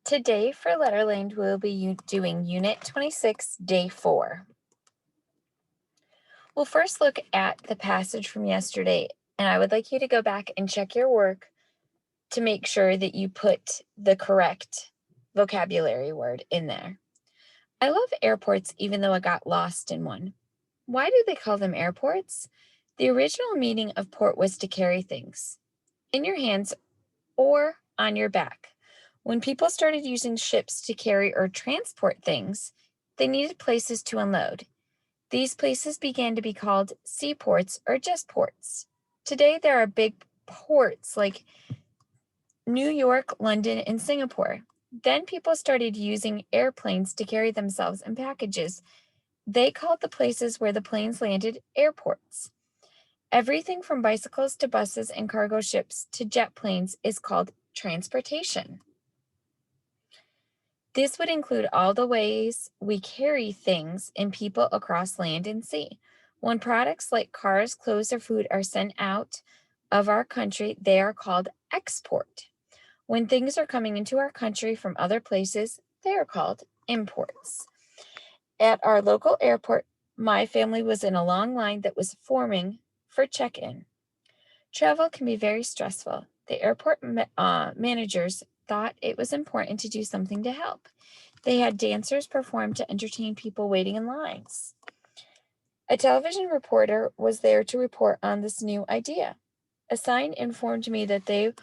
Today for Letterland, we'll be doing Unit 26, Day 4. We'll first look at the passage from yesterday, and I would like you to go back and check your work to make sure that you put the correct vocabulary word in there. I love airports even though I got lost in one. Why do they call them airports? The original meaning of port was to carry things in your hands or on your back. When people started using ships to carry or transport things, they needed places to unload. These places began to be called seaports or just ports. Today, there are big ports like New York, London, and Singapore. Then people started using airplanes to carry themselves and packages. They called the places where the planes landed airports. Everything from bicycles to buses and cargo ships to jet planes is called transportation. This would include all the ways we carry things and people across land and sea. When products like cars, clothes, or food are sent out of our country, they are called export. When things are coming into our country from other places, they are called imports. At our local airport, my family was in a long line that was forming for check-in. Travel can be very stressful. The airport managers thought it was important to do something to help. They had dancers perform to entertain people waiting in lines. A television reporter was there to report on this new idea. A sign informed me that they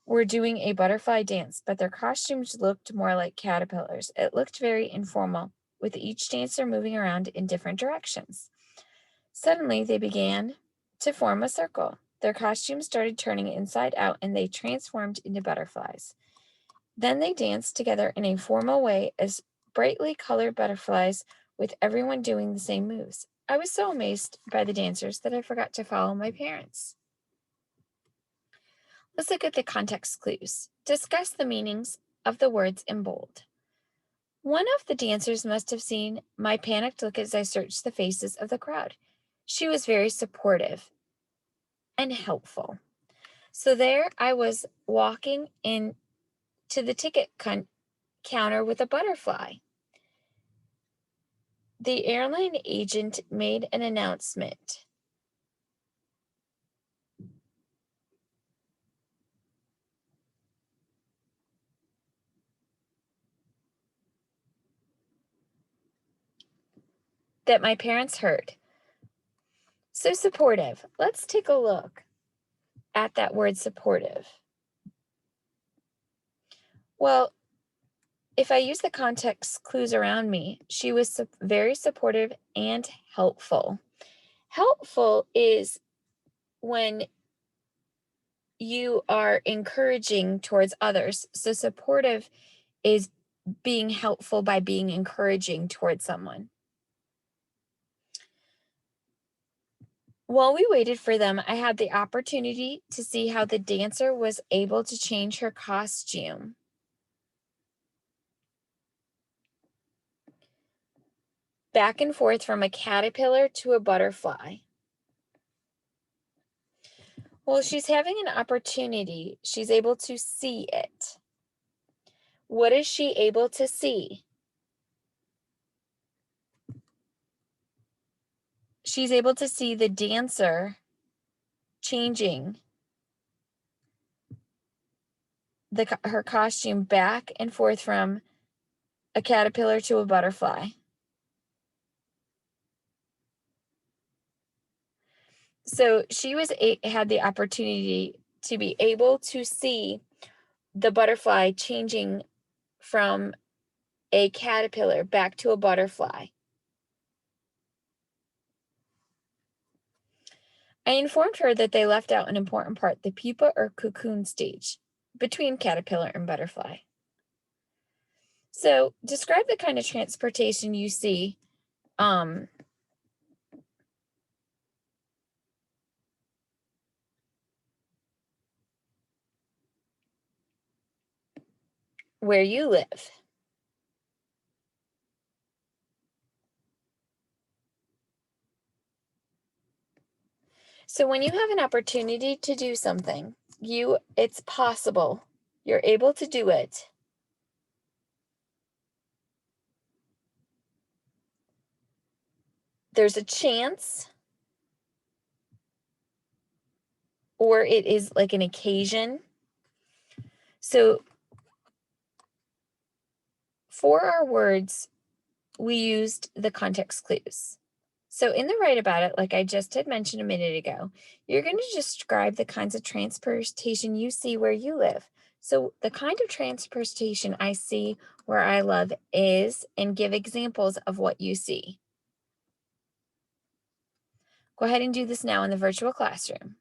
were doing a butterfly dance, but their costumes looked more like caterpillars. It looked very informal, with each dancer moving around in different directions. Suddenly, they began to form a circle. Their costumes started turning inside out, and they transformed into butterflies. Then they danced together in a formal way as brightly colored butterflies, with everyone doing the same moves. I was so amazed by the dancers that I forgot to follow my parents. Let's look at the context clues. Discuss the meanings of the words in bold. One of the dancers must have seen my panicked look as I searched the faces of the crowd. She was very supportive and helpful. So there I was walking in to the ticket counter with a butterfly. The airline agent made an announcement. That my parents heard. So supportive. Let's take a look at that word supportive. Well, if I use the context clues around me, she was very supportive and helpful. Helpful is when you are encouraging towards others. So supportive is being helpful by being encouraging towards someone. While we waited for them, I had the opportunity to see how the dancer was able to change her costume. Back and forth from a caterpillar to a butterfly. Well, she's having an opportunity. She's able to see it. What is she able to see? She's able to see the dancer changing her costume back and forth from a caterpillar to a butterfly. So she had the opportunity to be able to see the butterfly changing from a caterpillar back to a butterfly. I informed her that they left out an important part, the pupa or cocoon stage, between caterpillar and butterfly. So describe the kind of transportation you see where you live. So when you have an opportunity to do something, it's possible. You're able to do it. there's a chance, or it is like an occasion. So for our words, we used the context clues. So in the write about it, like I just had mentioned a minute ago, you're going to describe the kinds of transportation you see where you live. So the kind of transportation I see where I live is, and give examples of what you see. Go ahead and do this now in the virtual classroom.